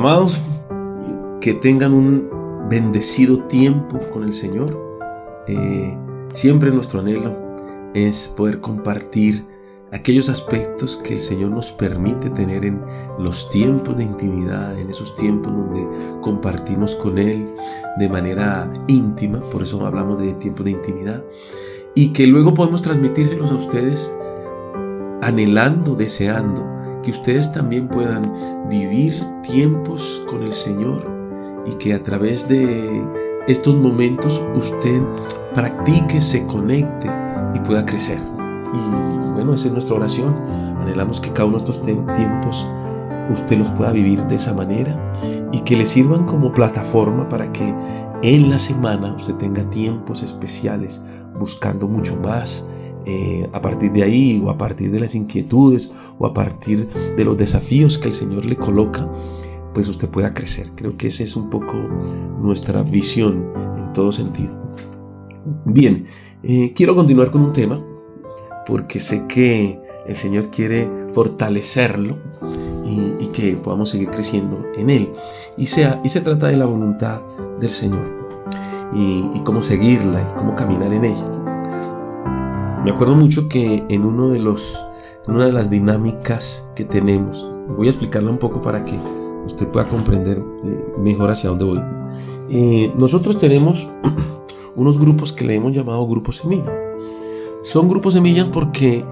Amados, que tengan un bendecido tiempo con el Señor. Siempre nuestro anhelo es poder compartir aquellos aspectos que el Señor nos permite tener en los tiempos de intimidad, en esos tiempos donde compartimos con Él de manera íntima. Por eso hablamos de tiempos de intimidad, y que luego podemos transmitírselos a ustedes, anhelando, deseando que ustedes también puedan vivir tiempos con el Señor, y que a través de estos momentos usted practique, se conecte y pueda crecer. Y bueno, esa es nuestra oración. Anhelamos que cada uno de estos tiempos usted los pueda vivir de esa manera, y que le sirvan como plataforma para que en la semana usted tenga tiempos especiales buscando mucho más. A partir de ahí, o a partir de las inquietudes, o a partir de los desafíos que el Señor le coloca, pues usted pueda crecer. Creo que esa es un poco nuestra visión en todo sentido. Bien, quiero continuar con un tema, porque sé que el Señor quiere fortalecerlo y que podamos seguir creciendo en Él. Y se trata de la voluntad del Señor, y cómo seguirla y cómo caminar en ella. Me acuerdo mucho que en una de las dinámicas que tenemos, voy a explicarla un poco para que usted pueda comprender mejor hacia dónde voy. Nosotros tenemos unos grupos que le hemos llamado grupos semilla. Son grupos semillas porque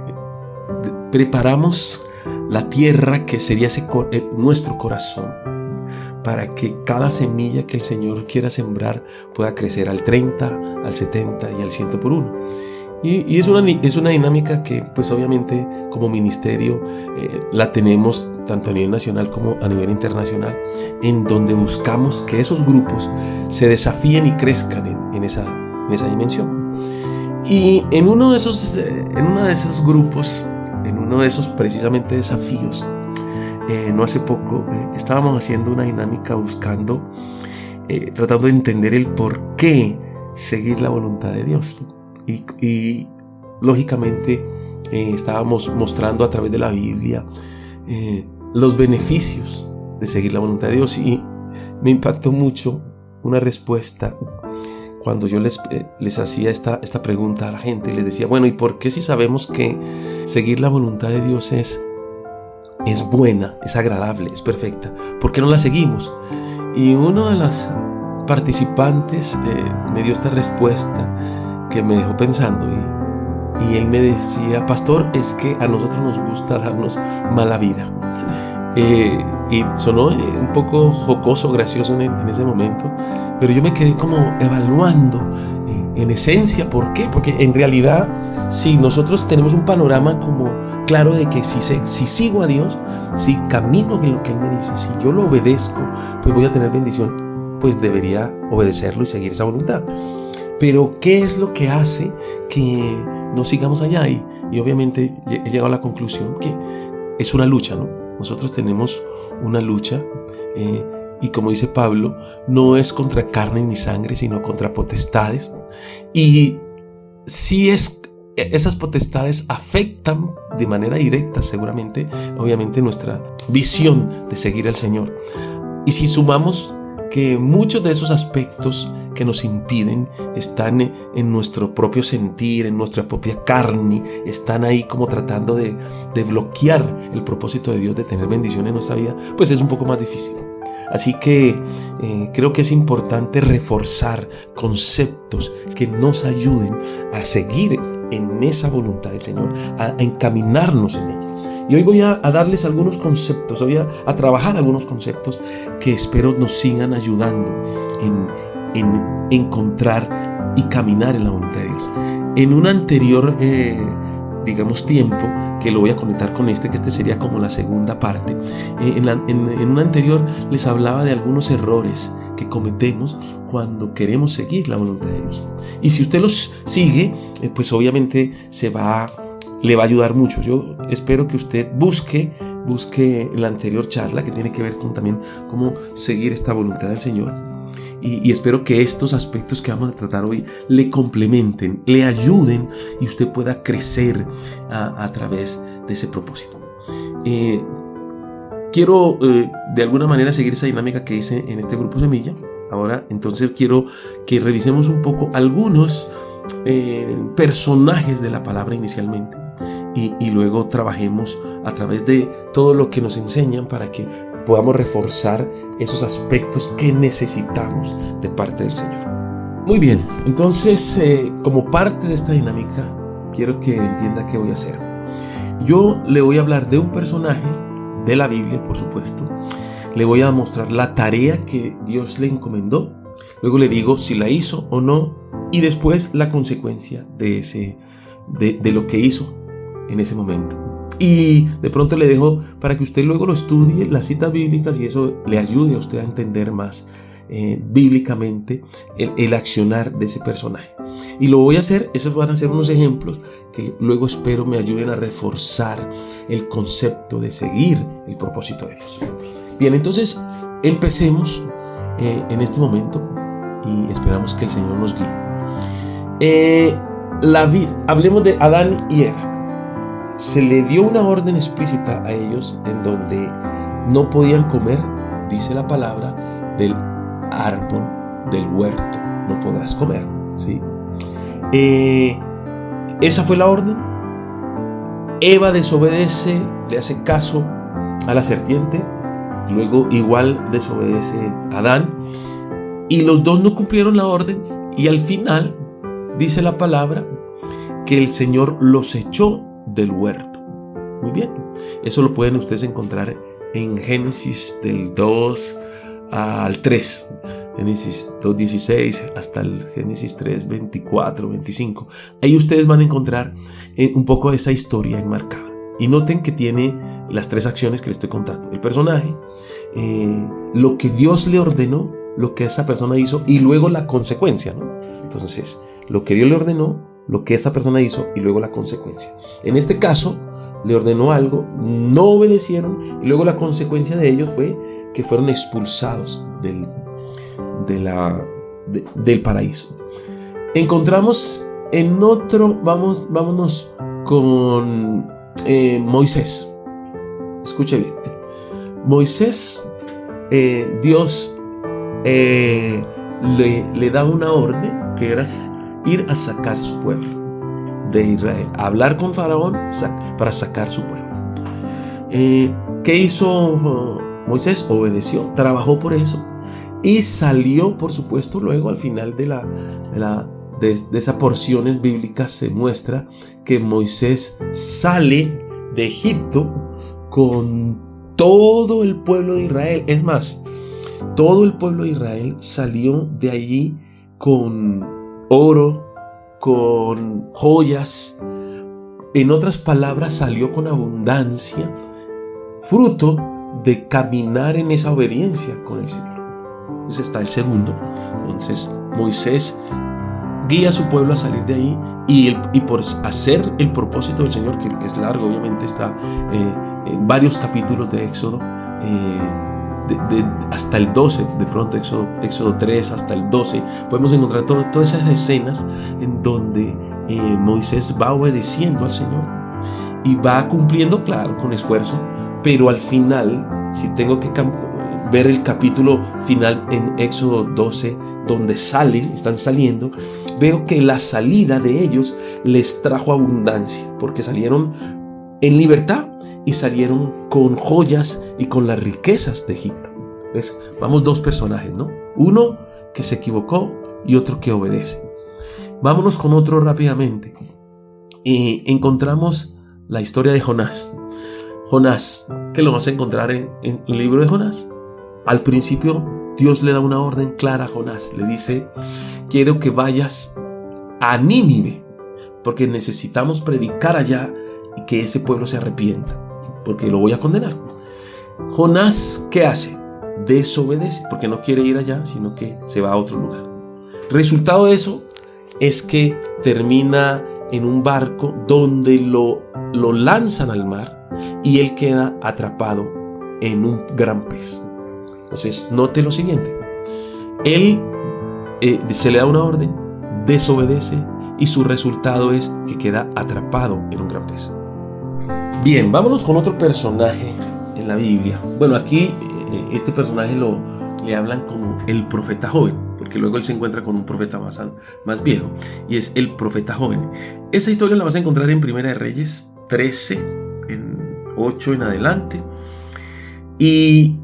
preparamos la tierra, que sería nuestro corazón, para que cada semilla que el Señor quiera sembrar pueda crecer al 30, al 70 y al 100 por uno. Y es una dinámica que, pues obviamente, como ministerio la tenemos tanto a nivel nacional como a nivel internacional, en donde buscamos que esos grupos se desafíen y crezcan en esa dimensión. Y en uno de esos grupos, en uno de esos precisamente desafíos, no hace poco estábamos haciendo una dinámica buscando, tratando de entender el por qué seguir la voluntad de Dios. Y lógicamente estábamos mostrando a través de la Biblia los beneficios de seguir la voluntad de Dios, y me impactó mucho una respuesta cuando yo les hacía esta pregunta a la gente. Les decía, bueno, ¿y por qué, si sabemos que seguir la voluntad de Dios es buena, es agradable, es perfecta, por qué no la seguimos? Y uno de los participantes me dio esta respuesta que me dejó pensando, y él me decía, pastor, es que a nosotros nos gusta darnos mala vida. Y sonó un poco jocoso, gracioso en ese momento, pero yo me quedé como evaluando en esencia. ¿Por qué? Porque en realidad, si nosotros tenemos un panorama como claro de que si sigo a Dios, si camino en lo que Él me dice, si yo lo obedezco, pues voy a tener bendición, pues debería obedecerlo y seguir esa voluntad. Pero ¿qué es lo que hace que no sigamos allá? Y obviamente he llegado a la conclusión que es una lucha, ¿no? Nosotros tenemos una lucha, y como dice Pablo, no es contra carne ni sangre, sino contra potestades. Y si esas potestades afectan de manera directa, seguramente, obviamente, nuestra visión de seguir al Señor. Y si sumamos que muchos de esos aspectos que nos impiden están en nuestro propio sentir, en nuestra propia carne, están ahí como tratando de bloquear el propósito de Dios de tener bendición en nuestra vida, pues es un poco más difícil. Así que creo que es importante reforzar conceptos que nos ayuden a seguir en esa voluntad del Señor, a encaminarnos en ella. Y hoy voy a darles algunos conceptos, voy a trabajar algunos conceptos que espero nos sigan ayudando en encontrar y caminar en la voluntad de Dios. En un anterior, tiempo, que lo voy a conectar con que este sería como la segunda parte, en un anterior les hablaba de algunos errores que cometemos cuando queremos seguir la voluntad de Dios. Y si usted los sigue, pues obviamente le va a ayudar mucho. Yo espero que usted busque la anterior charla, que tiene que ver con también cómo seguir esta voluntad del Señor. Y espero que estos aspectos que vamos a tratar hoy le complementen, le ayuden, y usted pueda crecer a través de ese propósito. quiero de alguna manera seguir esa dinámica que hice en este grupo Semilla. Ahora, entonces quiero que revisemos un poco algunos personajes de la palabra inicialmente y luego trabajemos a través de todo lo que nos enseñan para que podamos reforzar esos aspectos que necesitamos de parte del Señor. Muy bien, entonces como parte de esta dinámica quiero que entienda qué voy a hacer. Yo le voy a hablar de un personaje de la Biblia, por supuesto. Le voy a mostrar la tarea que Dios le encomendó. Luego le digo si la hizo o no. Y después la consecuencia de lo que hizo en ese momento. Y de pronto le dejo para que usted luego lo estudie, las citas bíblicas, y eso le ayude a usted a entender más bíblicamente el accionar de ese personaje. Y lo voy a hacer, esos van a ser unos ejemplos que luego espero me ayuden a reforzar el concepto de seguir el propósito de Dios. Bien, entonces empecemos en este momento y esperamos que el Señor nos guíe. Hablemos de Adán y Eva. Se le dio una orden explícita a ellos en donde no podían comer, dice la palabra, del árbol del huerto. No podrás comer, ¿sí? Esa fue la orden. Eva desobedece, le hace caso a la serpiente. Luego igual desobedece Adán. Y los dos no cumplieron la orden. Y al final dice la palabra que el Señor los echó del huerto. Muy bien. Eso lo pueden ustedes encontrar en Génesis del 2 al 3. Génesis 2:16 hasta el Génesis 3:24, 25. Ahí ustedes van a encontrar un poco de esa historia enmarcada. Y noten que tiene las tres acciones que les estoy contando. El personaje, lo que Dios le ordenó, lo que esa persona hizo y luego la consecuencia, ¿no? Entonces, lo que Dios le ordenó, lo que esa persona hizo y luego la consecuencia. En este caso, le ordenó algo, no obedecieron y luego la consecuencia de ellos fue que fueron expulsados del paraíso. Encontramos en otro, vámonos con Moisés. Escuche bien. Moisés, Dios le da una orden que era ir a sacar su pueblo de Israel, a hablar con Faraón para sacar su pueblo. ¿Qué hizo Moisés? Obedeció, trabajó por eso y salió, por supuesto, luego al final de esas porciones bíblicas se muestra que Moisés sale de Egipto con todo el pueblo de Israel. Es más, todo el pueblo de Israel salió de allí con oro, con joyas. En otras palabras, salió con abundancia, fruto de caminar en esa obediencia con el Señor. Entonces está el segundo. Entonces Moisés guía a su pueblo a salir de ahí y por hacer el propósito del Señor, que es largo, obviamente está en varios capítulos de Éxodo, hasta el 12, de pronto Éxodo 3 hasta el 12, podemos encontrar todas esas escenas en donde Moisés va obedeciendo al Señor y va cumpliendo, claro, con esfuerzo, pero al final, si tengo que ver el capítulo final en Éxodo 12, donde están saliendo, veo que la salida de ellos les trajo abundancia, porque salieron en libertad y salieron con joyas y con las riquezas de Egipto. Pues vamos, dos personajes, ¿no? Uno que se equivocó y otro que obedece. Vámonos con otro rápidamente. Encontramos la historia de Jonás. Jonás, que lo vas a encontrar en el libro de Jonás. Al principio Dios le da una orden clara a Jonás. Le dice: quiero que vayas a Nínive, porque necesitamos predicar allá y que ese pueblo se arrepienta, porque lo voy a condenar. Jonás, ¿qué hace? Desobedece, porque no quiere ir allá, sino que se va a otro lugar. Resultado de eso es que termina en un barco donde lo lanzan al mar y él queda atrapado en un gran pez. Entonces, note lo siguiente. Él se le da una orden, desobedece y su resultado es que queda atrapado en un gran pez. Bien, vámonos con otro personaje en en la Biblia. Bueno, aquí este personaje le hablan como el profeta joven, porque luego él se encuentra con un profeta más viejo, y es el profeta joven. Esa historia la vas a encontrar en Primera de Reyes 13, en 8 en adelante. Y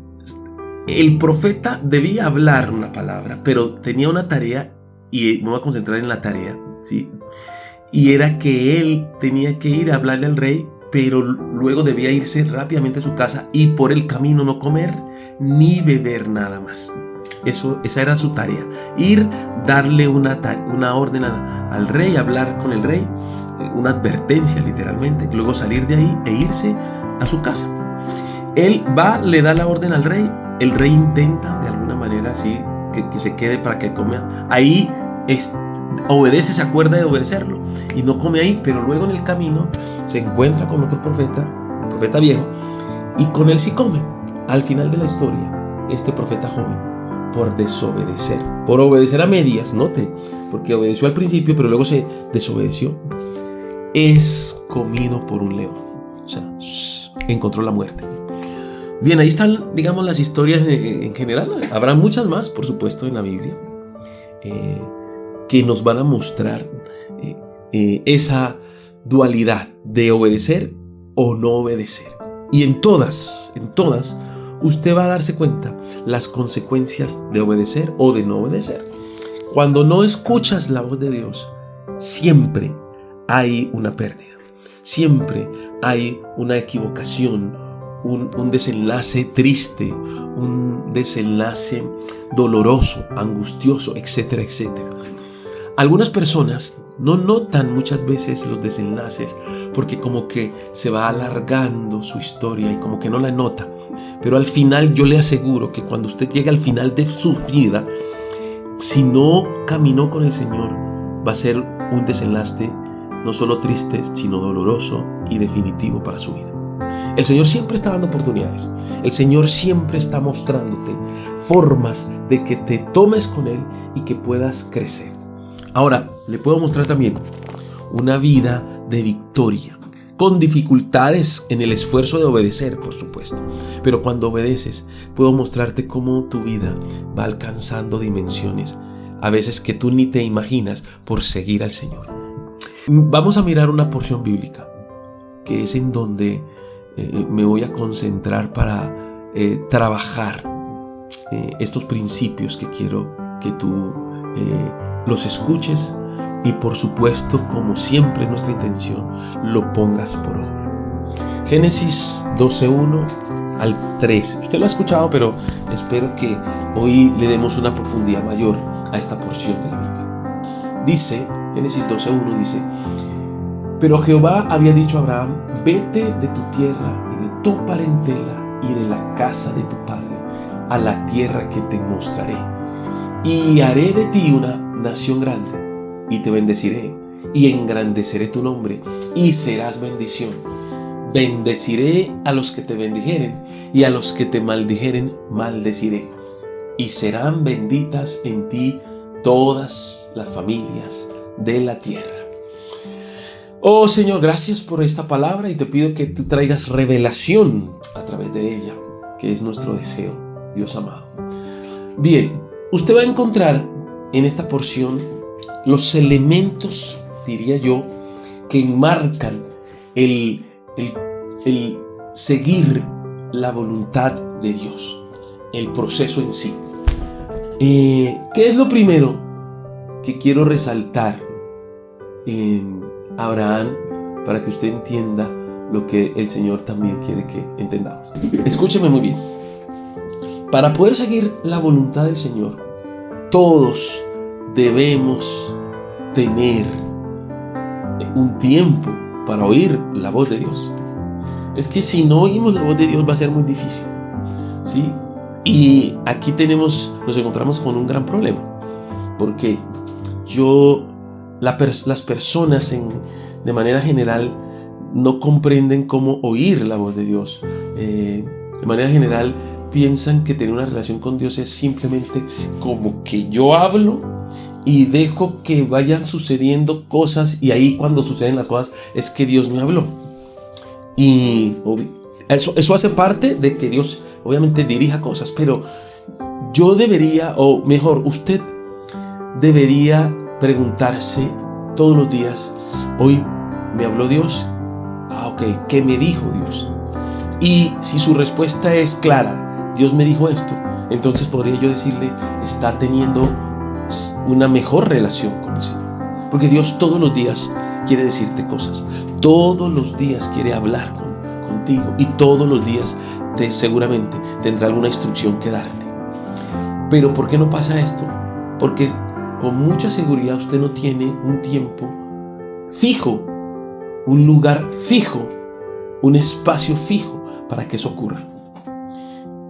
el profeta debía hablar una palabra, pero tenía una tarea, y me voy a concentrar en la tarea, ¿sí? Y era que él tenía que ir a hablarle al rey, pero luego debía irse rápidamente a su casa y por el camino no comer ni beber nada más. Esa era su tarea: ir, darle una orden al rey, hablar con el rey, una advertencia literalmente, luego salir de ahí e irse a su casa. Él va, le da la orden al rey, el rey intenta de alguna manera así que se quede para que coma. Ahí obedece, se acuerda de obedecerlo y no come ahí, pero luego en el camino se encuentra con otro profeta, el profeta viejo, y con él sí come. Al final de la historia, este profeta joven, por obedecer a medias, note, porque obedeció al principio pero luego se desobedeció, es comido por un león. O sea, encontró la muerte. Bien, ahí están, digamos, las historias en general. Habrá muchas más, por supuesto, en la Biblia, que nos van a mostrar esa dualidad de obedecer o no obedecer. Y en todas, usted va a darse cuenta las consecuencias de obedecer o de no obedecer. Cuando no escuchas la voz de Dios, siempre hay una pérdida, siempre hay una equivocación, un desenlace triste, un desenlace doloroso, angustioso, etcétera, etcétera. Algunas personas no notan muchas veces los desenlaces porque como que se va alargando su historia y como que no la nota. Pero al final yo le aseguro que cuando usted llegue al final de su vida, si no caminó con el Señor, va a ser un desenlace no solo triste, sino doloroso y definitivo para su vida. El Señor siempre está dando oportunidades. El Señor siempre está mostrándote formas de que te tomes con Él y que puedas crecer. Ahora, le puedo mostrar también una vida de victoria, con dificultades en el esfuerzo de obedecer, por supuesto. Pero cuando obedeces, puedo mostrarte cómo tu vida va alcanzando dimensiones, a veces que tú ni te imaginas, por seguir al Señor. Vamos a mirar una porción bíblica, que es en donde me voy a concentrar para trabajar estos principios que quiero que tú los escuches y, por supuesto, como siempre es nuestra intención, lo pongas por obra. Génesis 12:1 al 13. Usted lo ha escuchado, pero espero que hoy le demos una profundidad mayor a esta porción de la Biblia. Dice, Génesis 12:1 dice: pero Jehová había dicho a Abraham: vete de tu tierra y de tu parentela y de la casa de tu padre a la tierra que te mostraré, y haré de ti una nación grande, y te bendeciré, y engrandeceré tu nombre, y serás bendición. Bendeciré a los que te bendijeren, y a los que te maldijeren maldeciré, y serán benditas en ti todas las familias de la tierra. Oh Señor, gracias por esta palabra y te pido que tú traigas revelación a través de ella, que es nuestro deseo, Dios amado. Bien, usted va a encontrar en esta porción los elementos, diría yo, que enmarcan el seguir la voluntad de Dios, el proceso en sí. ¿Qué es lo primero que quiero resaltar en Abraham para que usted entienda lo que el Señor también quiere que entendamos? Escúcheme muy bien. Para poder seguir la voluntad del Señor, todos debemos tener un tiempo para oír la voz de Dios. Es que si no oímos la voz de Dios va a ser muy difícil, ¿sí? Y aquí nos encontramos con un gran problema, porque las personas de manera general no comprenden cómo oír la voz de Dios. De manera general piensan que tener una relación con Dios es simplemente como que yo hablo y dejo que vayan sucediendo cosas, y ahí cuando suceden las cosas es que Dios me habló. Y Eso hace parte de que Dios obviamente dirija cosas, pero yo debería, o mejor, usted debería preguntarse todos los días: hoy me habló Dios. Ok, ¿qué me dijo Dios? Y si su respuesta es clara, Dios me dijo esto, entonces podría yo decirle: está teniendo una mejor relación con el Señor. Porque Dios todos los días quiere decirte cosas, todos los días quiere hablar contigo, y todos los días seguramente tendrá alguna instrucción que darte. Pero ¿por qué no pasa esto? Porque con mucha seguridad usted no tiene un tiempo fijo, un lugar fijo, un espacio fijo para que eso ocurra.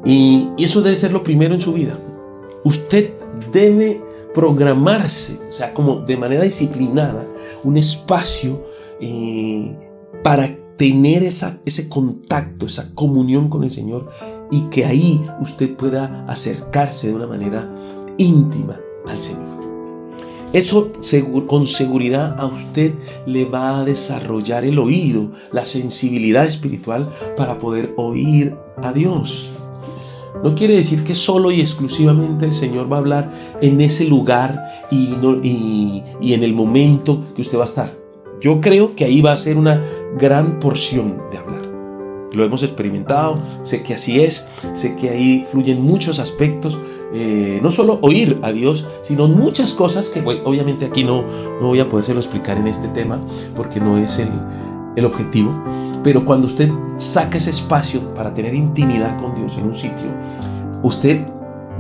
Y eso debe ser lo primero en su vida. Usted debe programarse, o sea, como de manera disciplinada, un espacio para tener ese contacto, esa comunión con el Señor, y que ahí usted pueda acercarse de una manera íntima al Señor. Eso con seguridad a usted le va a desarrollar el oído, la sensibilidad espiritual para poder oír a Dios. No quiere decir que solo y exclusivamente el Señor va a hablar en ese lugar y en el momento que usted va a estar. Yo creo que ahí va a ser una gran porción de hablar. Lo hemos experimentado, sé que así es, sé que ahí fluyen muchos aspectos, no solo oír a Dios, sino muchas cosas que obviamente aquí no voy a podérselo explicar en este tema, porque no es el objetivo. Pero cuando usted saca ese espacio para tener intimidad con Dios en un sitio, usted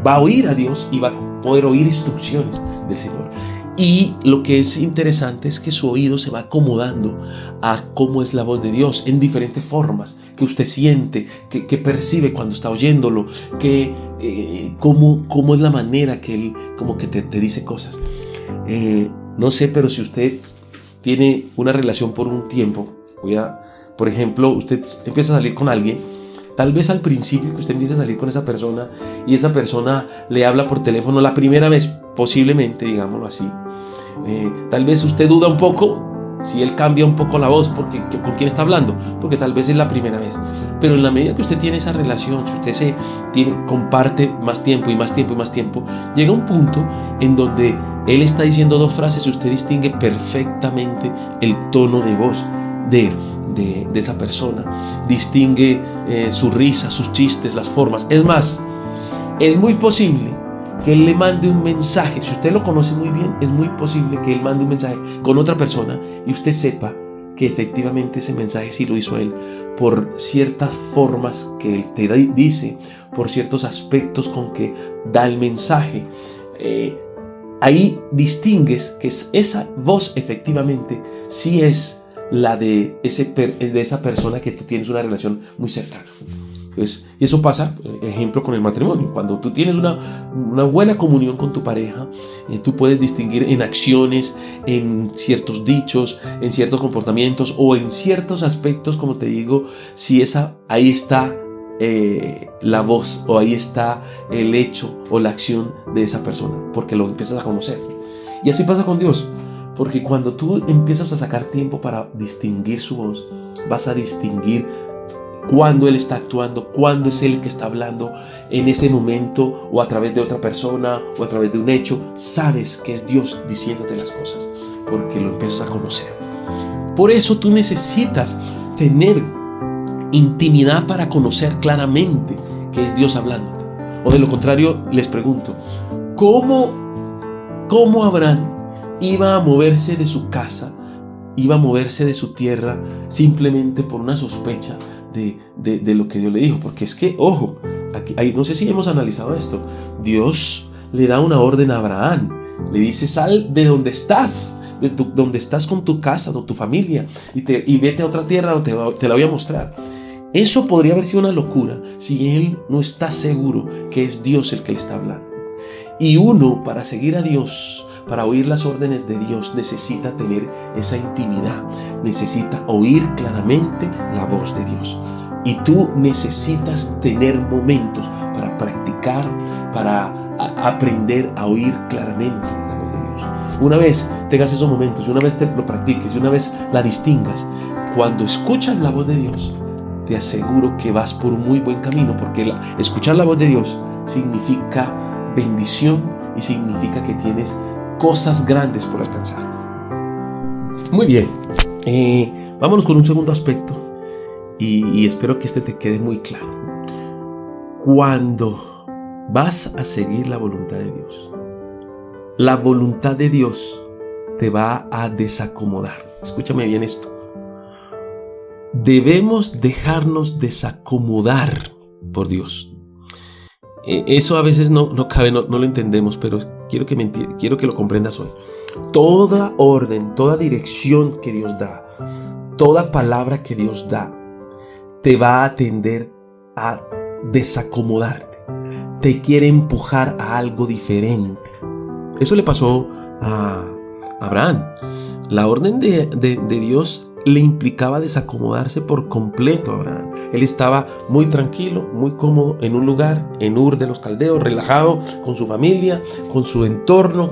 va a oír a Dios y va a poder oír instrucciones del Señor. Y lo que es interesante es que su oído se va acomodando a cómo es la voz de Dios en diferentes formas, que usted siente, que percibe cuando está oyéndolo, cómo es la manera que Él como que te dice cosas. No sé, pero si usted tiene una relación por un tiempo, por ejemplo, usted empieza a salir con alguien, tal vez al principio que usted empieza a salir con esa persona y esa persona le habla por teléfono la primera vez, posiblemente, digámoslo así, tal vez usted duda un poco si él cambia un poco la voz, porque con quién está hablando, porque tal vez es la primera vez. Pero en la medida que usted tiene esa relación, si usted comparte más tiempo y más tiempo y más tiempo, llega un punto en donde él está diciendo dos frases y usted distingue perfectamente el tono de voz de esa persona, distingue su risa, sus chistes, las formas. Es más, es muy posible que él le mande un mensaje. Si usted lo conoce muy bien, es muy posible que él mande un mensaje con otra persona y usted sepa que efectivamente ese mensaje sí lo hizo él, por ciertas formas que él te dice, por ciertos aspectos con que da el mensaje. Ahí distingues que esa voz efectivamente sí es la de esa persona que tú tienes una relación muy cercana. Pues, y eso pasa, ejemplo, con el matrimonio. Cuando tú tienes una buena comunión con tu pareja, tú puedes distinguir en acciones, en ciertos dichos, en ciertos comportamientos o en ciertos aspectos, como te digo, si ahí está la voz, o ahí está el hecho o la acción de esa persona, porque lo empiezas a conocer. Y así pasa con Dios. Porque cuando tú empiezas a sacar tiempo para distinguir su voz, vas a distinguir cuándo Él está actuando, cuándo es Él que está hablando en ese momento, o a través de otra persona, o a través de un hecho. Sabes que es Dios diciéndote las cosas, porque lo empiezas a conocer. Por eso tú necesitas tener intimidad para conocer claramente que es Dios hablándote. O de lo contrario, les pregunto, ¿cómo Abraham iba a moverse de su casa, iba a moverse de su tierra simplemente por una sospecha de lo que Dios le dijo? Porque es que, ojo, no sé si hemos analizado esto. Dios le da una orden a Abraham, le dice: sal de donde estás, donde estás con tu casa, con tu familia, y vete a otra tierra donde te la voy a mostrar. Eso podría haber sido una locura si él no está seguro que es Dios el que le está hablando. Y uno, para seguir a Dios, para oír las órdenes de Dios, necesita tener esa intimidad, necesita oír claramente la voz de Dios. Y tú necesitas tener momentos para practicar, para aprender a oír claramente la voz de Dios. Una vez tengas esos momentos, y una vez te lo practiques, y una vez la distingas, cuando escuchas la voz de Dios, te aseguro que vas por un muy buen camino, porque escuchar la voz de Dios significa bendición y significa que tienes cosas grandes por alcanzar. Muy bien, vámonos con un segundo aspecto y espero que este te quede muy claro. Cuando vas a seguir la voluntad de Dios, la voluntad de Dios te va a desacomodar. Escúchame bien esto. Debemos dejarnos desacomodar por Dios. Eso a veces no cabe, no lo entendemos, pero quiero que lo comprendas hoy. Toda orden, toda dirección que Dios da, toda palabra que Dios da, te va a tender a desacomodarte. Te quiere empujar a algo diferente. Eso le pasó a Abraham. La orden de Dios le implicaba desacomodarse por completo a Abraham. Él estaba muy tranquilo, muy cómodo en un lugar, en Ur de los Caldeos, relajado con su familia, con su entorno,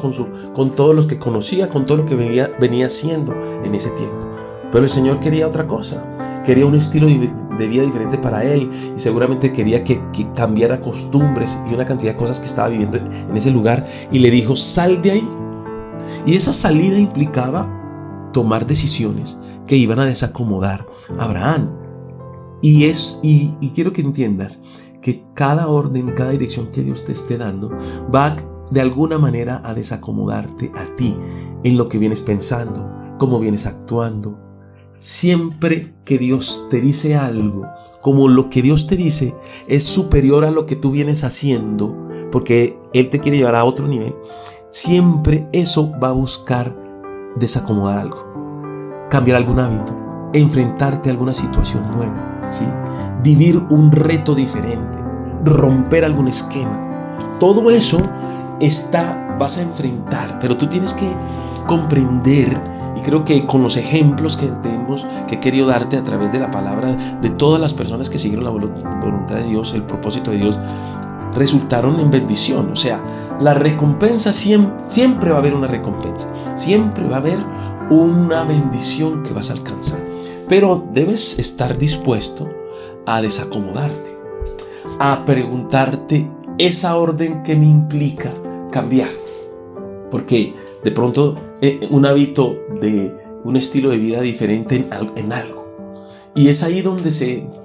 con todos los que conocía, con todo lo que venía haciendo en ese tiempo. Pero el Señor quería otra cosa, quería un estilo de vida diferente para él, y seguramente quería que cambiara costumbres y una cantidad de cosas que estaba viviendo en ese lugar, y le dijo: sal de ahí. Y esa salida implicaba tomar decisiones que iban a desacomodar a Abraham. Y quiero que entiendas que cada orden y cada dirección que Dios te esté dando va de alguna manera a desacomodarte a ti en lo que vienes pensando, cómo vienes actuando. Siempre que Dios te dice algo, como lo que Dios te dice es superior a lo que tú vienes haciendo, porque Él te quiere llevar a otro nivel, siempre eso va a buscar desacomodar algo, cambiar algún hábito, enfrentarte a alguna situación nueva, ¿sí? Vivir un reto diferente, romper algún esquema. Todo eso vas a enfrentar, pero tú tienes que comprender. Y creo que con los ejemplos que he querido darte a través de la palabra de todas las personas que siguieron la voluntad de Dios, el propósito de Dios, resultaron en bendición. O sea, la recompensa siempre va a haber una recompensa. Siempre va a haber una bendición que vas a alcanzar. Pero debes estar dispuesto a desacomodarte, a preguntarte esa orden que me implica cambiar. Porque de pronto un hábito de un estilo de vida diferente en algo. Y es ahí donde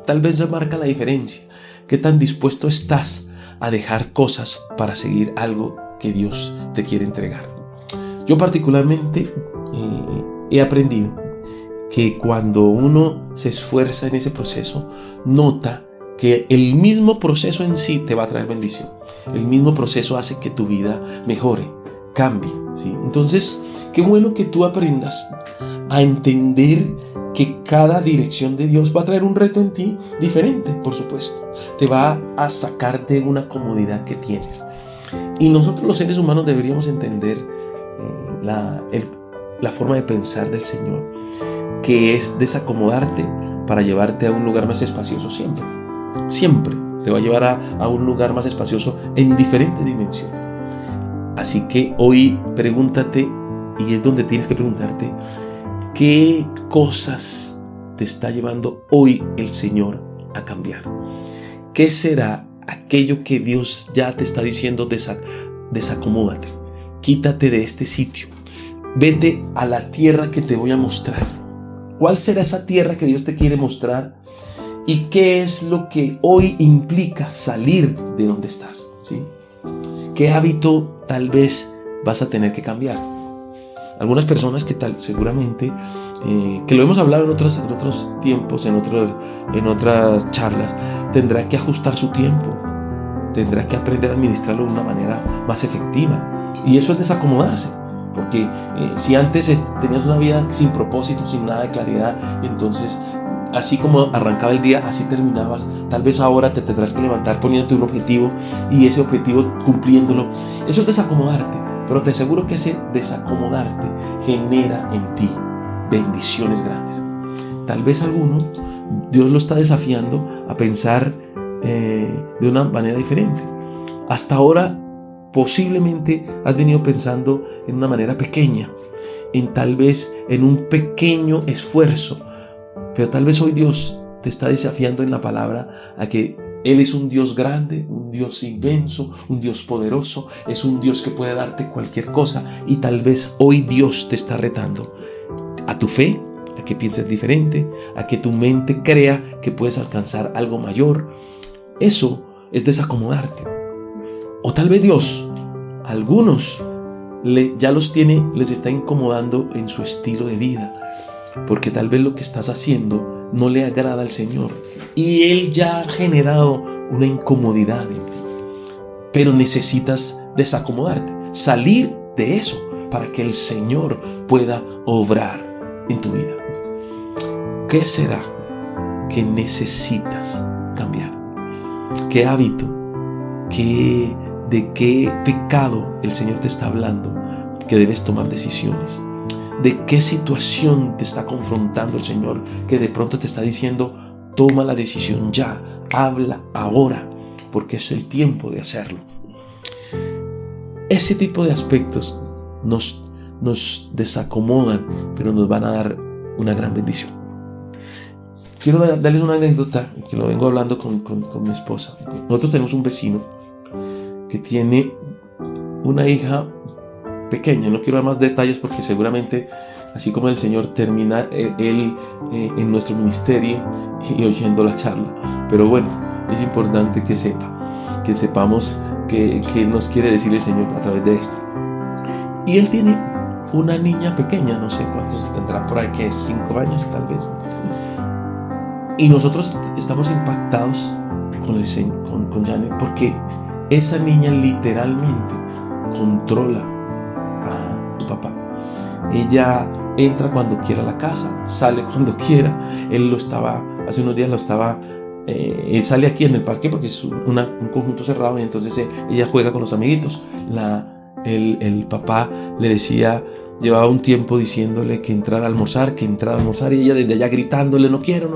tal vez marca la diferencia. ¿Qué tan dispuesto estás a dejar cosas para seguir algo que Dios te quiere entregar? Yo particularmente he aprendido que cuando uno se esfuerza en ese proceso, nota que el mismo proceso en sí te va a traer bendición. El mismo proceso hace que tu vida mejore, cambie, ¿sí? Entonces, qué bueno que tú aprendas a entender que cada dirección de Dios va a traer un reto en ti diferente, por supuesto. Te va a sacar de una comodidad que tienes. Y nosotros los seres humanos deberíamos entender la forma de pensar del Señor, que es desacomodarte para llevarte a un lugar más espacioso siempre. Siempre te va a llevar a un lugar más espacioso en diferentes dimensiones. Así que hoy pregúntate, y es donde tienes que preguntarte, ¿qué cosas te está llevando hoy el Señor a cambiar? ¿Qué será aquello que Dios ya te está diciendo? Desacomódate, quítate de este sitio, vete a la tierra que te voy a mostrar. ¿Cuál será esa tierra que Dios te quiere mostrar? ¿Y qué es lo que hoy implica salir de donde estás? ¿Sí? ¿Qué hábito tal vez vas a tener que cambiar? Algunas personas que seguramente, que lo hemos hablado en otros tiempos, en otras charlas, tendrá que ajustar su tiempo, tendrá que aprender a administrarlo de una manera más efectiva. Y eso es desacomodarse, porque si antes tenías una vida sin propósito, sin nada de claridad, entonces así como arrancaba el día, así terminabas. Tal vez ahora te tendrás que levantar poniéndote un objetivo y ese objetivo cumpliéndolo. Eso es desacomodarte, pero te aseguro que ese desacomodarte genera en ti bendiciones grandes. Tal vez alguno, Dios lo está desafiando a pensar de una manera diferente. Hasta ahora posiblemente has venido pensando en una manera pequeña, tal vez en un pequeño esfuerzo. Pero tal vez hoy Dios te está desafiando en la palabra a que Él es un Dios grande, un Dios inmenso, un Dios poderoso, es un Dios que puede darte cualquier cosa, y tal vez hoy Dios te está retando a tu fe, a que pienses diferente, a que tu mente crea que puedes alcanzar algo mayor. Eso es desacomodarte. O tal vez Dios, algunos ya les está incomodando en su estilo de vida, porque tal vez lo que estás haciendo no le agrada al Señor y Él ya ha generado una incomodidad en ti. Pero necesitas desacomodarte, salir de eso para que el Señor pueda obrar en tu vida. ¿Qué será que necesitas cambiar? ¿Qué hábito? ¿De qué pecado el Señor te está hablando que debes tomar decisiones? ¿De qué situación te está confrontando el Señor que de pronto te está diciendo: toma la decisión ya, habla ahora, porque es el tiempo de hacerlo? Ese tipo de aspectos nos desacomodan, pero nos van a dar una gran bendición. Quiero darles una anécdota que lo vengo hablando con mi esposa. Nosotros tenemos un vecino que tiene una hija pequeña. No quiero dar más detalles porque seguramente, así como el Señor, termina él en nuestro ministerio y oyendo la charla. Pero bueno, es importante que sepamos que nos quiere decir el Señor a través de esto. Y él tiene una niña pequeña, no sé cuántos tendrá por ahí, que es 5 años tal vez. Y nosotros estamos impactados con Janet, porque esa niña literalmente controla a su papá. Ella entra cuando quiera a la casa, sale cuando quiera. Hace unos días él sale aquí en el parque porque es un conjunto cerrado, y entonces ella juega con los amiguitos. El papá le decía, llevaba un tiempo diciéndole que entrara a almorzar, y ella desde allá gritándole: no quiero.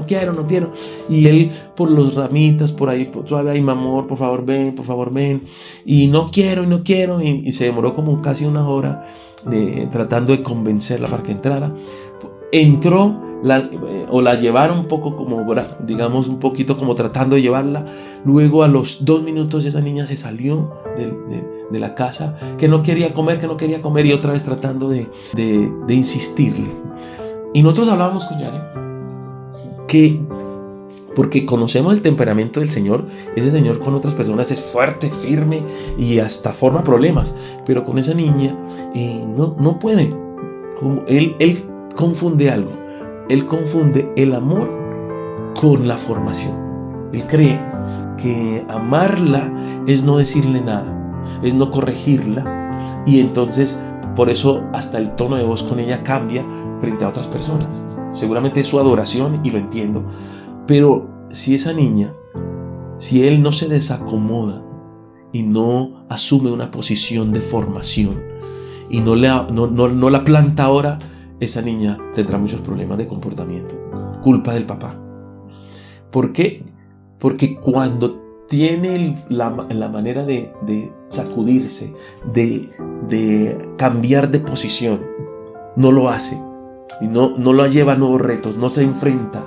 Y él por los ramitas, por ahí, todavía: ay, mi amor, por favor ven. Y no quiero. Y se demoró como casi una hora tratando de convencerla para que entrara. Entró, la llevaron un poco como, digamos, un poquito como tratando de llevarla. Luego a los 2 minutos esa niña se salió de la casa, que no quería comer, y otra vez tratando de insistirle. Y nosotros hablábamos con Yare porque conocemos el temperamento del Señor. Ese Señor con otras personas es fuerte, firme y hasta forma problemas, pero con esa niña no puede. Él confunde algo. Él confunde el amor con la formación. Él cree que amarla es no decirle nada, es no corregirla, y entonces por eso hasta el tono de voz con ella cambia frente a otras personas. Seguramente es su adoración y lo entiendo, pero si esa niña, si él no se desacomoda y no asume una posición de formación y no la planta ahora, esa niña tendrá muchos problemas de comportamiento, culpa del papá. ¿Por qué? Porque cuando tiene la manera de sacudirse, de cambiar de posición, no lo hace, y no la lleva a nuevos retos, no se enfrenta,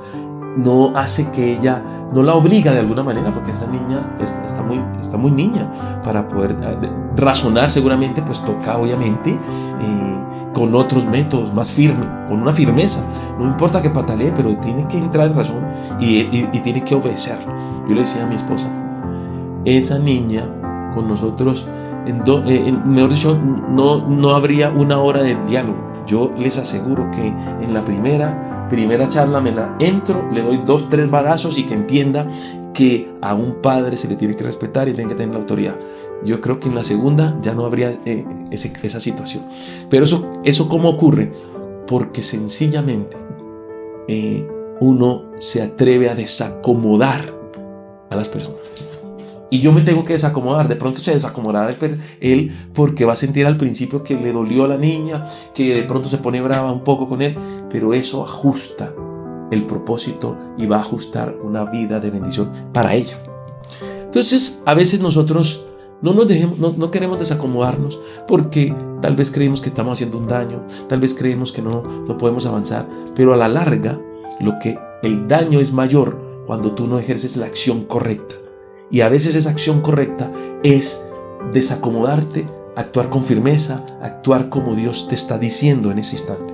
no hace que ella, no la obliga de alguna manera, porque esa niña está muy niña para poder razonar. Seguramente pues toca obviamente con otros métodos más firme, con una firmeza. No importa que patalee, pero tiene que entrar en razón y tiene que obedecer. Yo le decía a mi esposa: esa niña con nosotros, mejor dicho, no habría una hora de diálogo. Yo les aseguro que en la primera charla me la entro, le doy 2, 3 balazos, y que entienda que a un padre se le tiene que respetar y tiene que tener la autoridad. Yo creo que en la segunda ya no habría esa situación. Pero eso ¿cómo ocurre? Porque sencillamente uno se atreve a desacomodar a las personas. Y yo me tengo que desacomodar. De pronto se desacomodará él porque va a sentir al principio que le dolió a la niña, que de pronto se pone brava un poco con él, pero eso ajusta el propósito y va a ajustar una vida de bendición para ella. Entonces, a veces nosotros no queremos desacomodarnos porque tal vez creemos que estamos haciendo un daño, tal vez creemos que no podemos avanzar, pero a la larga el daño es mayor cuando tú no ejerces la acción correcta. Y a veces esa acción correcta es desacomodarte, actuar con firmeza, actuar como Dios te está diciendo en ese instante.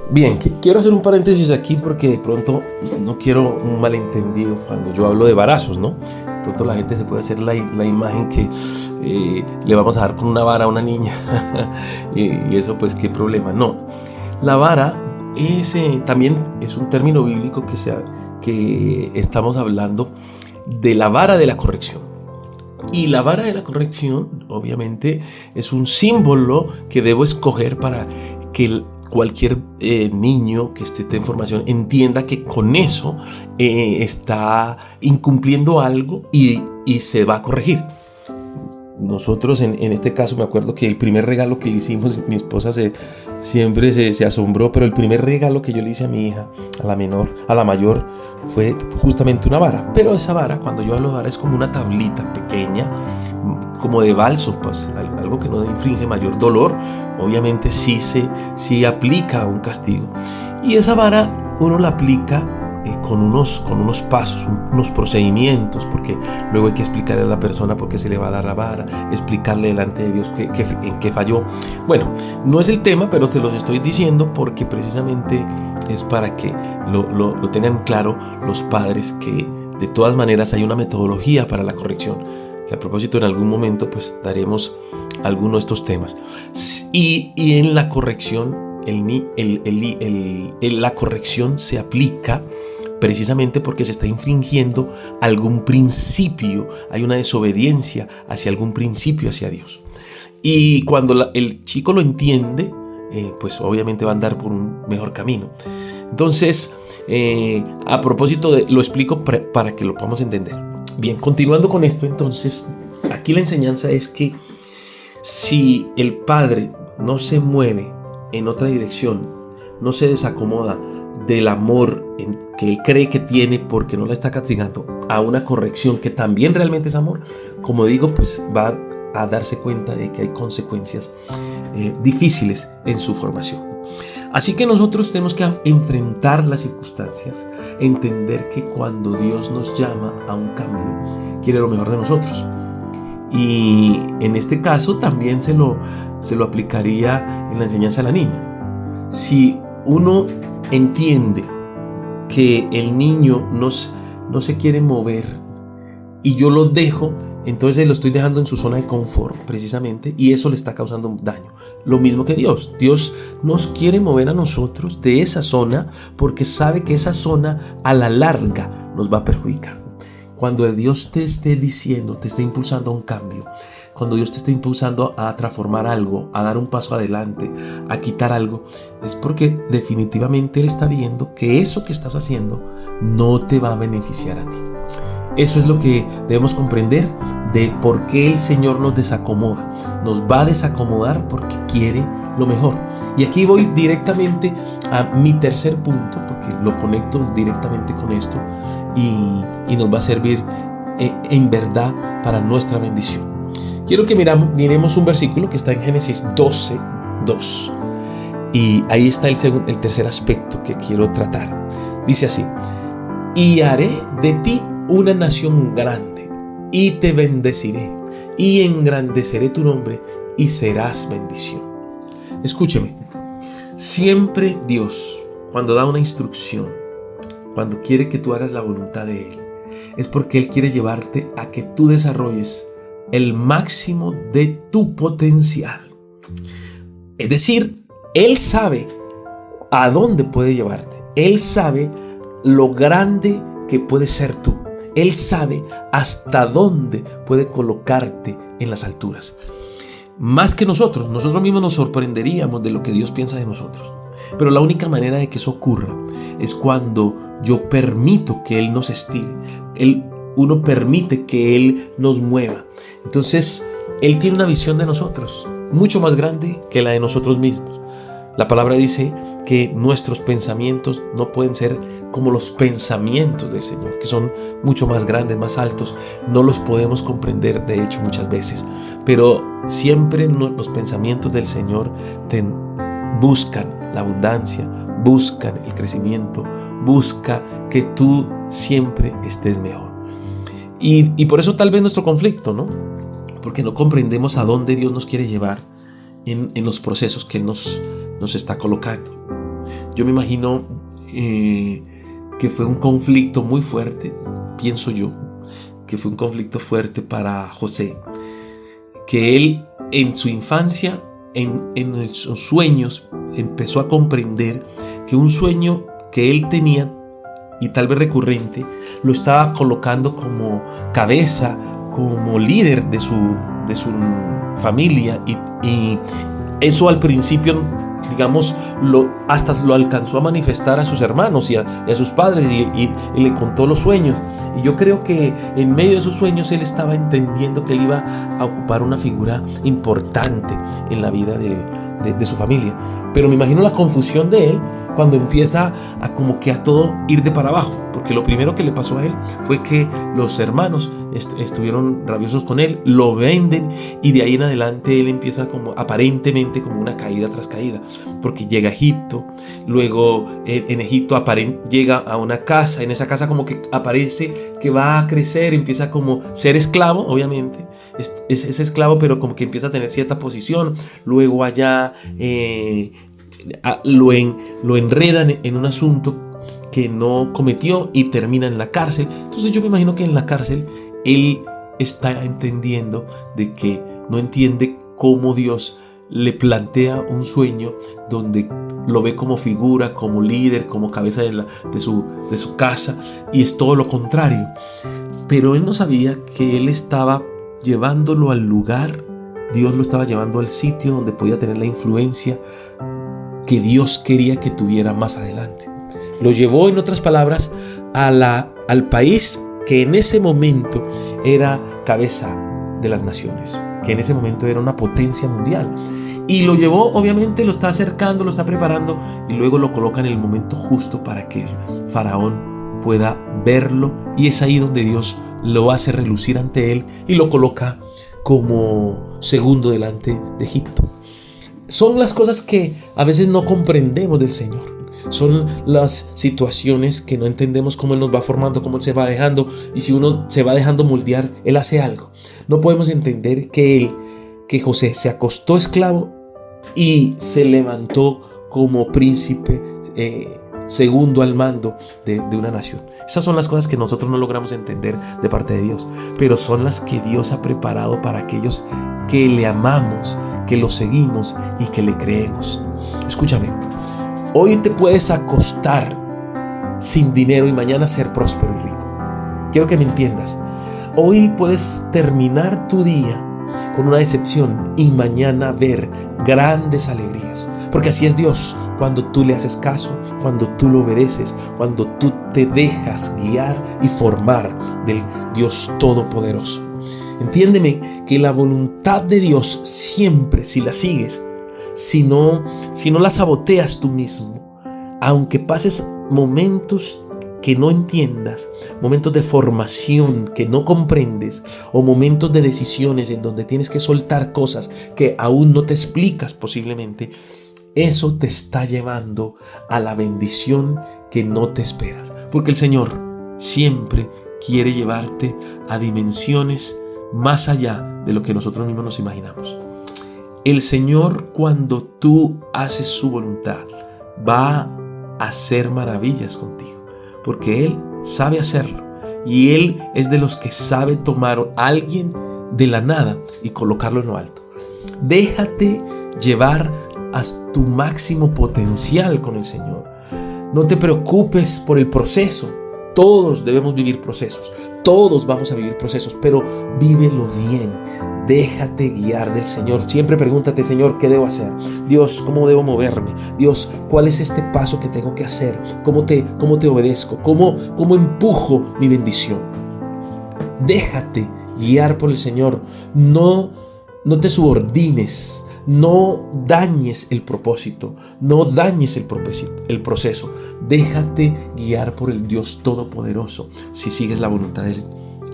Bien, quiero hacer un paréntesis aquí porque de pronto no quiero un malentendido cuando yo hablo de varazos, ¿no? De pronto la gente se puede hacer la imagen que le vamos a dar con una vara a una niña y eso pues qué problema. No, la vara también es un término bíblico que estamos hablando de la vara de la corrección. Y la vara de la corrección obviamente es un símbolo que debo escoger para que cualquier niño que esté en formación entienda que con eso está incumpliendo algo y se va a corregir. Nosotros en este caso me acuerdo que el primer regalo que le hicimos, mi esposa siempre se asombró, pero el primer regalo que yo le hice a mi hija, a la mayor, fue justamente una vara. Pero esa vara, cuando yo hablo de vara, es como una tablita pequeña, como de balso, pues algo que no infringe mayor dolor. Obviamente sí aplica un castigo. Y esa vara uno la aplica con unos pasos, unos procedimientos, porque luego hay que explicarle a la persona por qué se le va a dar la vara, explicarle delante de Dios en qué falló. Bueno, no es el tema, pero te los estoy diciendo porque precisamente es para que lo tengan claro los padres, que de todas maneras hay una metodología para la corrección, que a propósito en algún momento pues daremos algunos de estos temas. Y en la corrección, la corrección se aplica precisamente porque se está infringiendo algún principio, hay una desobediencia hacia algún principio hacia Dios. Y cuando el chico lo entiende, pues obviamente va a andar por un mejor camino. Entonces, a propósito lo explico para que lo podamos entender. Bien, continuando con esto, entonces, aquí la enseñanza es que si el padre no se mueve en otra dirección, no se desacomoda del amor que él cree que tiene porque no la está castigando, a una corrección que también realmente es amor, como digo, pues va a darse cuenta de que hay consecuencias difíciles en su formación. Así que nosotros tenemos que enfrentar las circunstancias, entender que cuando Dios nos llama a un cambio, quiere lo mejor de nosotros. Y en este caso también se lo aplicaría en la enseñanza a la niña. Si uno entiende que el niño no se quiere mover y yo lo dejo, entonces lo estoy dejando en su zona de confort precisamente, y eso le está causando un daño. Lo mismo que Dios nos quiere mover a nosotros de esa zona porque sabe que esa zona a la larga nos va a perjudicar. Cuando Dios te esté diciendo, te esté impulsando a un cambio, cuando Dios te esté impulsando a transformar algo, a dar un paso adelante, a quitar algo, es porque definitivamente Él está viendo que eso que estás haciendo no te va a beneficiar a ti. Eso es lo que debemos comprender de por qué el Señor nos desacomoda. Nos va a desacomodar porque quiere lo mejor. Y aquí voy directamente a mi tercer punto, porque lo conecto directamente con esto y nos va a servir en verdad para nuestra bendición. Quiero que miremos un versículo que está en Génesis 12:2. Y ahí está el tercer aspecto que quiero tratar. Dice así: y haré de ti una nación grande, y te bendeciré, y engrandeceré tu nombre, y serás bendición. Escúcheme, siempre Dios, cuando da una instrucción, cuando quiere que tú hagas la voluntad de Él, es porque Él quiere llevarte a que tú desarrolles el máximo de tu potencial. Es decir, Él sabe a dónde puede llevarte. Él sabe lo grande que puedes ser tú. Él sabe hasta dónde puede colocarte en las alturas. Más que nosotros mismos nos sorprenderíamos de lo que Dios piensa de nosotros. Pero la única manera de que eso ocurra es cuando yo permito que Él nos estire. Uno permite que Él nos mueva. Entonces, Él tiene una visión de nosotros mucho más grande que la de nosotros mismos. La palabra dice que nuestros pensamientos no pueden ser como los pensamientos del Señor, que son mucho más grandes, más altos. No los podemos comprender, de hecho, muchas veces. Pero siempre los pensamientos del Señor buscan la abundancia, buscan el crecimiento, busca que tú siempre estés mejor. Y por eso tal vez nuestro conflicto, ¿no? Porque no comprendemos a dónde Dios nos quiere llevar en los procesos que Él nos está colocando. Yo me imagino que fue un conflicto muy fuerte, pienso yo, que fue un conflicto fuerte para José, que él en su infancia, en sus sueños, empezó a comprender que un sueño que él tenía, y tal vez recurrente, lo estaba colocando como cabeza, como líder de su familia, y eso al principio, digamos, hasta lo alcanzó a manifestar a sus hermanos y a sus padres, y le contó los sueños. Y yo creo que en medio de esos sueños él estaba entendiendo que él iba a ocupar una figura importante en la vida de su familia. Pero me imagino la confusión de él cuando empieza a como que a todo ir de para abajo, porque lo primero que le pasó a él fue que los hermanos estuvieron rabiosos con él, lo venden, y de ahí en adelante él empieza como aparentemente como una caída tras caída, porque llega a Egipto, luego en Egipto llega a una casa, en esa casa como que aparece que va a crecer, empieza como ser esclavo, obviamente es esclavo, pero como que empieza a tener cierta posición, luego allá lo enredan en un asunto que no cometió y termina en la cárcel. Entonces yo me imagino que en la cárcel él está entendiendo de que no entiende cómo Dios le plantea un sueño donde lo ve como figura, como líder, como cabeza de su casa, y es todo lo contrario. Pero él no sabía que él estaba llevándolo al lugar, Dios lo estaba llevando al sitio donde podía tener la influencia que Dios quería que tuviera más adelante. Lo llevó, en otras palabras, al país que en ese momento era cabeza de las naciones, que en ese momento era una potencia mundial. Y lo llevó, obviamente, lo está acercando, lo está preparando, y luego lo coloca en el momento justo para que el faraón pueda verlo, y es ahí donde Dios lo hace relucir ante él y lo coloca como segundo delante de Egipto. Son las cosas que a veces no comprendemos del Señor. Son las situaciones que no entendemos cómo Él nos va formando, cómo Él se va dejando, y si uno se va dejando moldear, Él hace algo. No podemos entender que José se acostó esclavo y se levantó como príncipe, segundo al mando de una nación. Esas son las cosas que nosotros no logramos entender de parte de Dios, pero son las que Dios ha preparado para aquellos que le amamos, que lo seguimos y que le creemos. Escúchame, hoy te puedes acostar sin dinero y mañana ser próspero y rico. Quiero que me entiendas. Hoy puedes terminar tu día con una decepción y mañana ver grandes alegrías. Porque así es Dios, cuando tú le haces caso, cuando tú lo obedeces, cuando tú te dejas guiar y formar del Dios Todopoderoso. Entiéndeme que la voluntad de Dios siempre, si la sigues, si no la saboteas tú mismo, aunque pases momentos que no entiendas, momentos de formación que no comprendes, o momentos de decisiones en donde tienes que soltar cosas que aún no te explicas posiblemente, eso te está llevando a la bendición que no te esperas. Porque el Señor siempre quiere llevarte a dimensiones más allá de lo que nosotros mismos nos imaginamos. El Señor, cuando tú haces su voluntad, va a hacer maravillas contigo, porque Él sabe hacerlo, y Él es de los que sabe tomar a alguien de la nada y colocarlo en lo alto. Déjate llevar a tu máximo potencial con el Señor. No te preocupes por el proceso. Todos debemos vivir procesos. Todos vamos a vivir procesos, pero vívelo bien. Déjate guiar del Señor. Siempre pregúntate, Señor, ¿qué debo hacer? Dios, ¿cómo debo moverme? Dios, ¿cuál es este paso que tengo que hacer? ¿Cómo te obedezco? ¿Cómo empujo mi bendición? Déjate guiar por el Señor. No te subordines. No dañes el propósito, no dañes el proceso. Déjate guiar por el Dios Todopoderoso si sigues la voluntad de Él.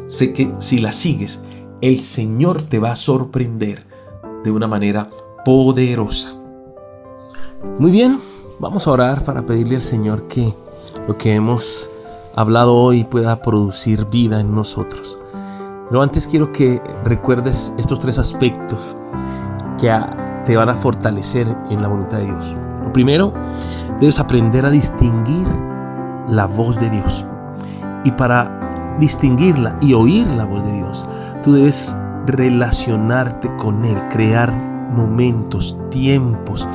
Sé que si la sigues, el Señor te va a sorprender de una manera poderosa. Muy bien, vamos a orar para pedirle al Señor que lo que hemos hablado hoy pueda producir vida en nosotros. Pero antes quiero que recuerdes estos 3 aspectos que te van a fortalecer en la voluntad de Dios. Lo primero, debes aprender a distinguir la voz de Dios. Y para distinguirla y oír la voz de Dios, tú debes relacionarte con Él, crear momentos, tiempos.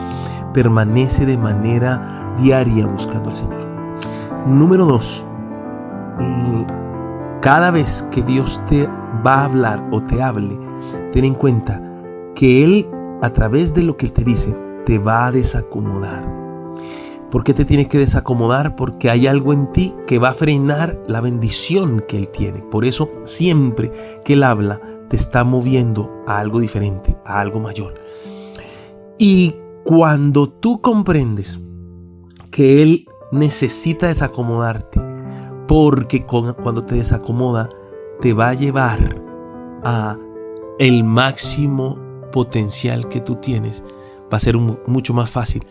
Permanece de manera diaria buscando al Señor. Número 2, cada vez que Dios te va a hablar o te hable, ten en cuenta que Él, a través de lo que Él te dice, te va a desacomodar. ¿Por qué te tiene que desacomodar? Porque hay algo en ti que va a frenar la bendición que Él tiene. Por eso, siempre que Él habla, te está moviendo a algo diferente, a algo mayor. Y cuando tú comprendes que Él necesita desacomodarte, porque cuando te desacomoda, te va a llevar a el máximo potencial que tú tienes, va a ser mucho más fácil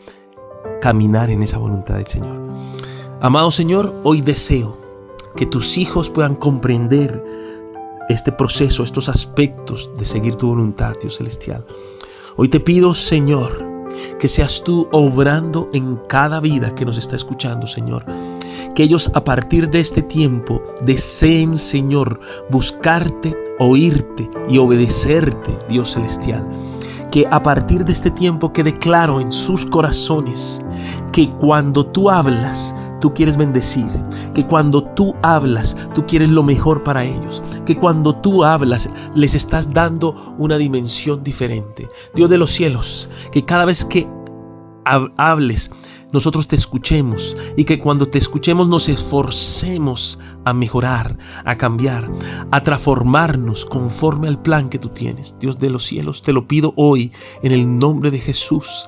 caminar en esa voluntad del Señor. Amado Señor, hoy deseo que tus hijos puedan comprender este proceso, estos aspectos de seguir tu voluntad, Dios celestial. Hoy te pido, Señor, que seas tú obrando en cada vida que nos está escuchando, Señor. Que ellos a partir de este tiempo deseen, Señor, buscarte, oírte y obedecerte, Dios celestial. Que a partir de este tiempo quede claro en sus corazones que cuando tú hablas, tú quieres bendecir, que cuando tú hablas, tú quieres lo mejor para ellos, que cuando tú hablas, les estás dando una dimensión diferente. Dios de los cielos, que cada vez que hables, nosotros te escuchemos, y que cuando te escuchemos nos esforcemos a mejorar, a cambiar, a transformarnos conforme al plan que tú tienes. Dios de los cielos, te lo pido hoy en el nombre de Jesús,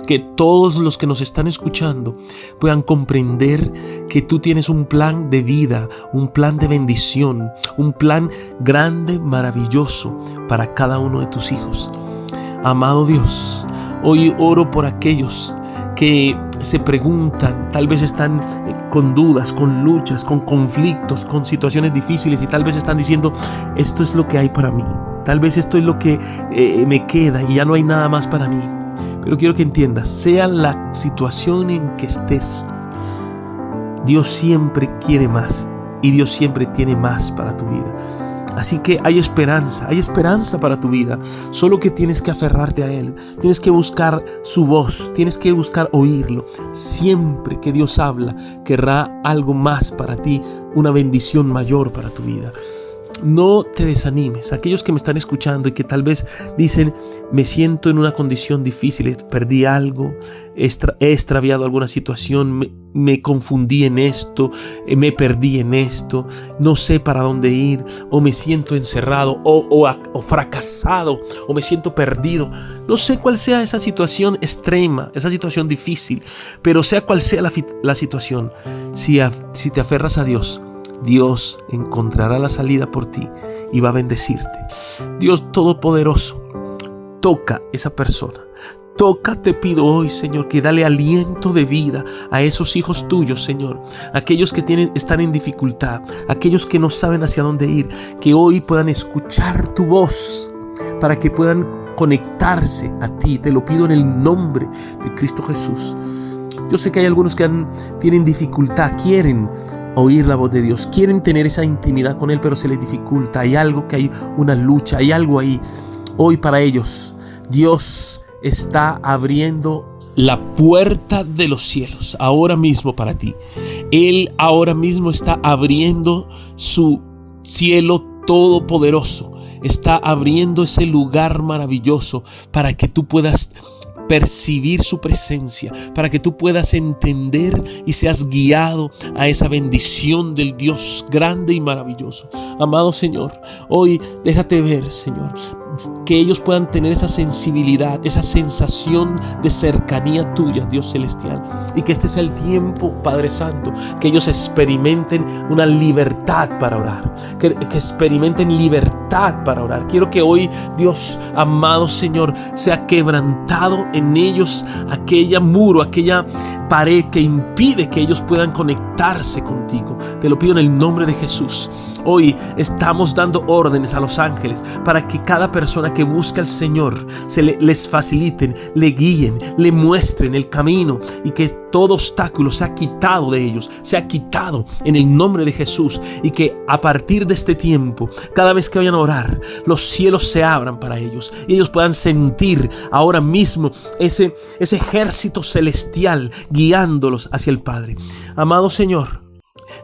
que todos los que nos están escuchando puedan comprender que tú tienes un plan de vida, un plan de bendición, un plan grande, maravilloso para cada uno de tus hijos. Amado Dios, hoy oro por aquellos que se preguntan, tal vez están con dudas, con luchas, con conflictos, con situaciones difíciles, y tal vez están diciendo: esto es lo que hay para mí, tal vez esto es lo que me queda y ya no hay nada más para mí. Pero quiero que entiendas, sea la situación en que estés, Dios siempre quiere más y Dios siempre tiene más para tu vida. Así que hay esperanza para tu vida. Solo que tienes que aferrarte a Él. Tienes que buscar su voz, tienes que buscar oírlo. Siempre que Dios habla, querrá algo más para ti, una bendición mayor para tu vida. No te desanimes. Aquellos que me están escuchando y que tal vez dicen: me siento en una condición difícil, perdí algo, he extraviado alguna situación, me confundí en esto, me perdí en esto, no sé para dónde ir, o me siento encerrado, o fracasado, o me siento perdido. No sé cuál sea esa situación extrema, esa situación difícil, pero sea cual sea la situación, si te aferras a Dios, Dios encontrará la salida por ti y va a bendecirte. Dios Todopoderoso, toca esa persona. Toca, te pido hoy, Señor, que dale aliento de vida a esos hijos tuyos, Señor. Aquellos que están en dificultad, aquellos que no saben hacia dónde ir, que hoy puedan escuchar tu voz para que puedan conectarse a ti. Te lo pido en el nombre de Cristo Jesús. Yo sé que hay algunos que tienen dificultad, quieren oír la voz de Dios, quieren tener esa intimidad con Él, pero se les dificulta. Hay algo que hay una lucha, hay algo ahí. Hoy para ellos, Dios está abriendo la puerta de los cielos ahora mismo para ti. Él ahora mismo está abriendo su cielo todopoderoso. Está abriendo ese lugar maravilloso para que tú puedas percibir su presencia, para que tú puedas entender y seas guiado a esa bendición del Dios grande y maravilloso. Amado Señor, hoy déjate ver, Señor, que ellos puedan tener esa sensibilidad, esa sensación de cercanía tuya, Dios celestial, y que este sea el tiempo, Padre Santo, que ellos experimenten una libertad para orar, que experimenten libertad libertad para orar. Quiero que hoy, Dios amado Señor, sea quebrantado en ellos aquella muro, aquella pared que impide que ellos puedan conectarse contigo. Te lo pido en el nombre de Jesús. Hoy estamos dando órdenes a los ángeles para que cada persona que busca al Señor les faciliten, le guíen, le muestren el camino, y que todo obstáculo sea quitado de ellos, sea quitado en el nombre de Jesús, y que a partir de este tiempo, cada vez que vayan a orar, los cielos se abran para ellos y ellos puedan sentir ahora mismo ese ejército celestial guiándolos hacia el Padre. Amado Señor,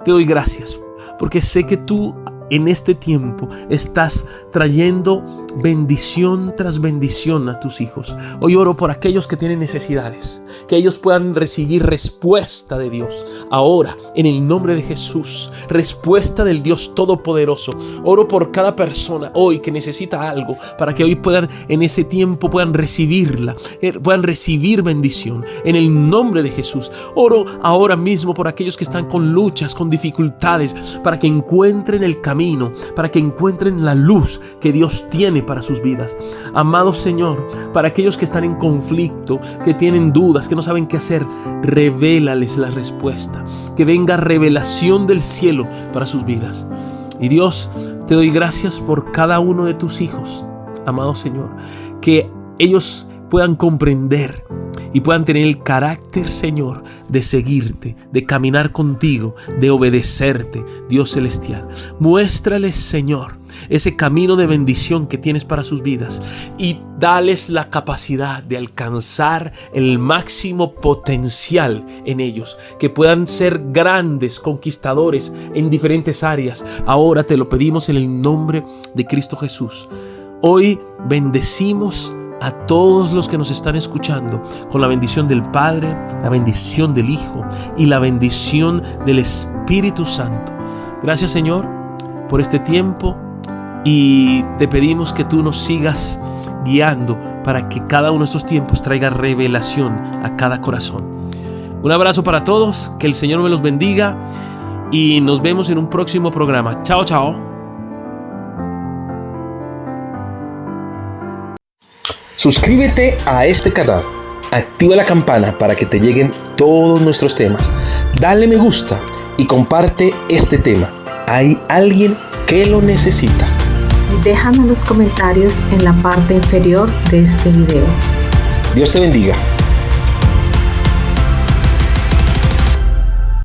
te doy gracias porque sé que tú en este tiempo estás trayendo bendición tras bendición a tus hijos. Hoy oro por aquellos que tienen necesidades, que ellos puedan recibir respuesta de Dios ahora en el nombre de Jesús, respuesta del Dios Todopoderoso. Oro por cada persona hoy que necesita algo, para que hoy puedan, en ese tiempo puedan recibirla, puedan recibir bendición en el nombre de Jesús. Oro ahora mismo por aquellos que están con luchas, con dificultades, para que encuentren el camino, para que encuentren la luz que Dios tiene para sus vidas. Amado Señor, para aquellos que están en conflicto, que tienen dudas, que no saben qué hacer, revélales la respuesta, que venga revelación del cielo para sus vidas. Y Dios, te doy gracias por cada uno de tus hijos, amado Señor, que ellos puedan comprender y puedan tener el carácter, Señor, de seguirte, de caminar contigo, de obedecerte, Dios celestial. Muéstrales, Señor, ese camino de bendición que tienes para sus vidas, y dales la capacidad de alcanzar el máximo potencial en ellos, que puedan ser grandes conquistadores en diferentes áreas. Ahora te lo pedimos en el nombre de Cristo Jesús. Hoy bendecimos a todos los que nos están escuchando con la bendición del Padre, la bendición del Hijo y la bendición del Espíritu Santo. Gracias, Señor, por este tiempo, y te pedimos que tú nos sigas guiando para que cada uno de estos tiempos traiga revelación a cada corazón. Un abrazo para todos, que el Señor me los bendiga y nos vemos en un próximo programa. Chao, chao. Suscríbete a este canal, activa la campana para que te lleguen todos nuestros temas, dale me gusta y comparte este tema. Hay alguien que lo necesita. Y déjanos los comentarios en la parte inferior de este video. Dios te bendiga.